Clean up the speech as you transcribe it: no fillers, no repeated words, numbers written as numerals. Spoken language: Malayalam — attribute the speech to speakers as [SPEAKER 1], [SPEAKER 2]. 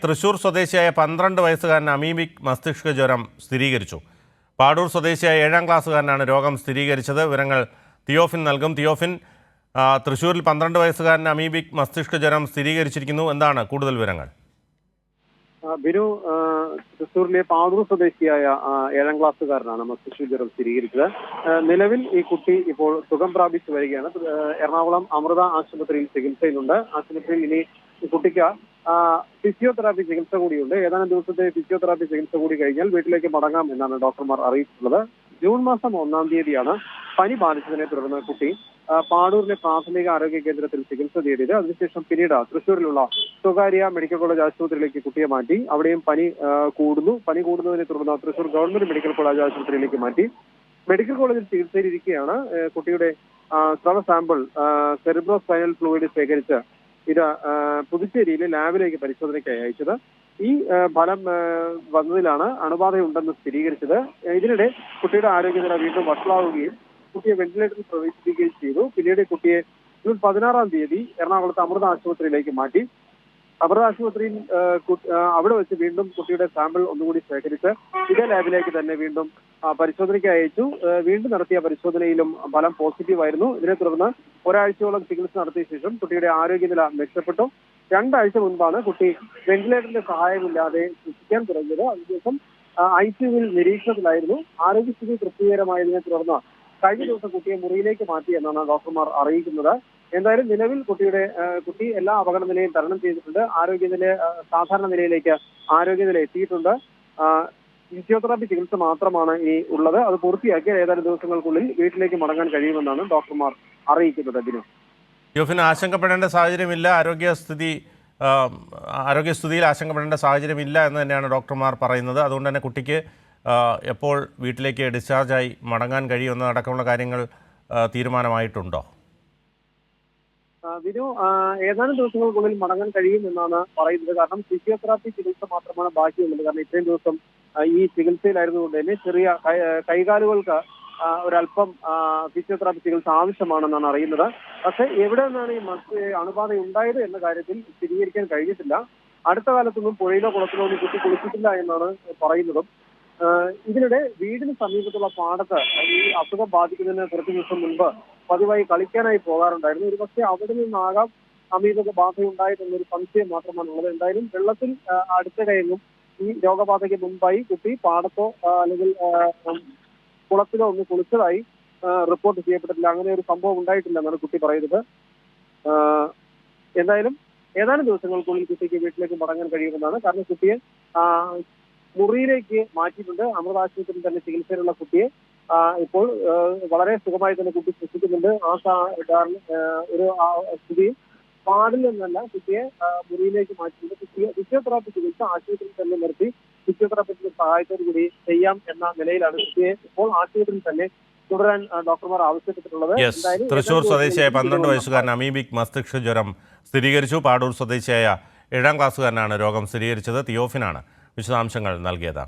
[SPEAKER 1] തൃശൂർ സ്വദേശിയായ 12 വയസ്സുകാരന് അമീബിക് മസ്തിഷ്ക ജ്വരം സ്ഥിരീകരിച്ചു. പാടൂർ സ്വദേശിയായ 7ാം ക്ലാസ്സുകാരനാണ് രോഗം സ്ഥിരീകരിച്ചത്. വിവരങ്ങൾ തിയോഫിൻ നൽകും. തിയോഫിൻ, തൃശൂരിൽ 12 വയസ്സുകാരന് അമീബിക് മസ്തിഷ്ക ജ്വരം സ്ഥിരീകരിച്ചിരിക്കുന്നു. എന്താണ് കൂടുതൽ വിവരങ്ങൾ?
[SPEAKER 2] ബിനു, തൃശ്ശൂരിലെ പാടൂർ സ്വദേശിയായ 7ാം ക്ലാസ്സുകാരനാണ് മസ്തിഷ്ക ജ്വരം സ്ഥിരീകരിച്ചത്. നിലവിൽ ഈ കുട്ടി ഇപ്പോൾ സുഖം പ്രാപിച്ചു വരികയാണ്. എറണാകുളം അമൃത ആശുപത്രിയിൽ ചികിത്സയിലുണ്ട്. ആശുപത്രിയിൽ ഇനി ഈ കുട്ടിക്ക് ഫിസിയോതെറാപ്പി ചികിത്സ കൂടിയുണ്ട്. ഏതാനും ദിവസത്തെ ഫിസിയോതെറാപ്പി ചികിത്സ കൂടി കഴിഞ്ഞാൽ വീട്ടിലേക്ക് മടങ്ങാം എന്നാണ് ഡോക്ടർമാർ അറിയിച്ചിട്ടുള്ളത്. ജൂൺ മാസം 1-ാം തീയതിയാണ് പനി ബാധിച്ചതിനെ തുടർന്ന് കുട്ടി പാടൂരിലെ പ്രാഥമിക ആരോഗ്യ കേന്ദ്രത്തിൽ ചികിത്സ തേടിയത്. അതിനുശേഷം പിന്നീട് തൃശ്ശൂരിലുള്ള സ്വകാര്യ മെഡിക്കൽ കോളേജ് ആശുപത്രിയിലേക്ക് കുട്ടിയെ മാറ്റി. അവിടെയും പനി കൂടുന്നതിനെ തുടർന്ന് തൃശ്ശൂർ ഗവൺമെന്റ് മെഡിക്കൽ കോളേജ് ആശുപത്രിയിലേക്ക് മാറ്റി. മെഡിക്കൽ കോളേജിൽ ചികിത്സയിലിരിക്കെയാണ് കുട്ടിയുടെ സ്രവ സാമ്പിൾ സെറിബ്രോ സ്പൈനൽ ഫ്ലൂയിഡ് ശേഖരിച്ച് ഇത് പുതുച്ചേരിയിലെ ലാബിലേക്ക് പരിശോധനയ്ക്കായി അയച്ചത്. ഈ ഫലം വന്നതിലാണ് അണുബാധയുണ്ടെന്ന് സ്ഥിരീകരിച്ചത്. ഇതിനിടെ കുട്ടിയുടെ ആരോഗ്യനില വീണ്ടും വഷളാവുകയും കുട്ടിയെ വെന്റിലേറ്ററിൽ പ്രവേശിപ്പിക്കുകയും ചെയ്തു. പിന്നീട് കുട്ടിയെ ജൂൺ 16-ാം തീയതി എറണാകുളത്ത് അമൃത ആശുപത്രിയിലേക്ക് മാറ്റി. അമൃത ആശുപത്രിയിൽ അവിടെ വെച്ച് വീണ്ടും കുട്ടിയുടെ സാമ്പിൾ ഒന്നുകൂടി ശേഖരിച്ച് ഇതേ ലാബിലേക്ക് തന്നെ വീണ്ടും പരിശോധനയ്ക്ക് അയച്ചു. വീണ്ടും നടത്തിയ പരിശോധനയിലും ഫലം പോസിറ്റീവായിരുന്നു. ഇതിനെ തുടർന്ന് ഒരാഴ്ചയോളം ചികിത്സ നടത്തിയ ശേഷം കുട്ടിയുടെ ആരോഗ്യനില മെച്ചപ്പെട്ടു. 2 ആഴ്ച മുൻപാണ് കുട്ടി വെന്റിലേറ്ററിന്റെ സഹായമില്ലാതെ ശ്വസിക്കാൻ തുടങ്ങിയത്. അതിനുശേഷം ICUവിൽ നിരീക്ഷണത്തിലായിരുന്നു. ആരോഗ്യസ്ഥിതി തൃപ്തികരമായതിനെ തുടർന്ന് കഴിഞ്ഞ ദിവസം കുട്ടിയെ മുറിയിലേക്ക് മാറ്റി എന്നാണ് ഡോക്ടർമാർ അറിയിക്കുന്നത്. എന്തായാലും നിലവിൽ കുട്ടി എല്ലാ അപകടനിലയും തരണം ചെയ്തിട്ടുണ്ട്. ആരോഗ്യനില സാധാരണ നിലയിലേക്ക് ആരോഗ്യനില എത്തിയിട്ടുണ്ട്. ഫിസിയോതെറാപ്പി ചികിത്സ മാത്രമാണ് ഇനി ഉള്ളത്. അത് പൂർത്തിയാക്കിയ ഏതാനും ദിവസങ്ങൾക്കുള്ളിൽ വീട്ടിലേക്ക് മടങ്ങാൻ കഴിയുമെന്നാണ് ഡോക്ടർമാർ അറിയിക്കുന്നത്. ദിനു,
[SPEAKER 1] യോഫിന് ആശങ്കപ്പെടേണ്ട സാഹചര്യമില്ല, ആരോഗ്യസ്ഥിതിയിൽ ആശങ്കപ്പെടേണ്ട സാഹചര്യമില്ല എന്ന് തന്നെയാണ് ഡോക്ടർമാർ പറയുന്നത്. അതുകൊണ്ട് തന്നെ കുട്ടിക്ക് എപ്പോൾ വീട്ടിലേക്ക് ഡിസ്ചാർജായി മടങ്ങാൻ കഴിയുമെന്നതടക്കമുള്ള കാര്യങ്ങൾ തീരുമാനമായിട്ടുണ്ടോ?
[SPEAKER 2] വിനു, ഏതാനും ദിവസങ്ങൾക്കുള്ളിൽ മടങ്ങാൻ കഴിയുമെന്നാണ് പറയുന്നത്. കാരണം ഫിസിയോതെറാപ്പി ചികിത്സ മാത്രമാണ് ബാക്കിയുള്ളത്. കാരണം ഇത്രയും ദിവസം ഈ ചികിത്സയിലായിരുന്നുകൊണ്ട് തന്നെ ചെറിയ കൈകാലുകൾക്ക് ഒരല്പം ഫിസിയോതെറാപ്പി ചികിത്സ ആവശ്യമാണെന്നാണ് അറിയുന്നത്. പക്ഷെ എവിടെ നിന്നാണ് ഈ അണുബാധ ഉണ്ടായത് എന്ന കാര്യത്തിൽ സ്ഥിരീകരിക്കാൻ കഴിഞ്ഞിട്ടില്ല. അടുത്ത കാലത്തൊന്നും പുഴയിലോ കുളത്തിലോ ഒന്നും കുട്ടി കുളിച്ചിട്ടില്ല എന്നാണ് പറയുന്നതും. ഇതിനിടെ വീടിന് സമീപത്തുള്ള പാടത്ത് ഈ അസുഖം ബാധിക്കുന്നതിന് കുറച്ചു ദിവസം മുൻപ് പതിവായി കളിക്കാനായി പോകാറുണ്ടായിരുന്നു. ഒരു പക്ഷേ അവിടെ നിന്നാകാം അമീബക ബാധയുണ്ടായിട്ടെന്നൊരു സംശയം മാത്രമാണുള്ളത്. എന്തായാലും വെള്ളത്തിൽ അടുത്തിടെയെങ്കിലും ഈ രോഗബാധയ്ക്ക് മുൻപായി കുട്ടി പാടത്തോ അല്ലെങ്കിൽ കുളത്തിലോ ഒന്ന് കുളിച്ചതായി റിപ്പോർട്ട് ചെയ്യപ്പെട്ടിട്ടില്ല. അങ്ങനെ ഒരു സംഭവം ഉണ്ടായിട്ടില്ല എന്നാണ് കുട്ടി പറയുന്നത്. എന്തായാലും ഏതാനും ദിവസങ്ങൾക്കുള്ളിൽ കുട്ടിക്ക് വീട്ടിലേക്ക് മടങ്ങാൻ കഴിയുമെന്നാണ്. കാരണം കുട്ടിയെ മുറിയിലേക്ക് മാറ്റിയിട്ടുണ്ട്. അമൃത ആശുപത്രിയിൽ തന്നെ ചികിത്സയിലുള്ള കുട്ടിയെ ഇപ്പോൾ വളരെ സുഖമായി തന്നെ കുട്ടി ശ്വസിക്കുന്നുണ്ട്. ഒരു സ്ഥിതിയും പാടിൽ നിന്നല്ല കുട്ടിയെ മുറിയിലേക്ക് മാറ്റിയിട്ടുണ്ട്. ഫിസിയോതെറാപ്പി ചികിത്സ ആശുപത്രിയിൽ തന്നെ നിർത്തി ഫിസിയോതെറാപ്പിന്റെ സഹായത്തോടു കൂടി ചെയ്യാം എന്ന നിലയിലാണ് കുട്ടിയെ ഇപ്പോൾ ആശുപത്രിയിൽ തന്നെ തുടരാൻ ഡോക്ടർമാർ ആവശ്യപ്പെട്ടിട്ടുള്ളത്.
[SPEAKER 1] തൃശൂർ സ്വദേശിയായ 12 വയസ്സുകാരൻ അമീബിക് മസ്തിഷ്ക ജ്വരം സ്ഥിരീകരിച്ചു. പാടൂർ സ്വദേശിയായ 7ാം ക്ലാസ്സുകാരനാണ് രോഗം സ്ഥിരീകരിച്ചത്. തിയോഫിനാണ് വിശദാംശങ്ങൾ നൽകിയത്.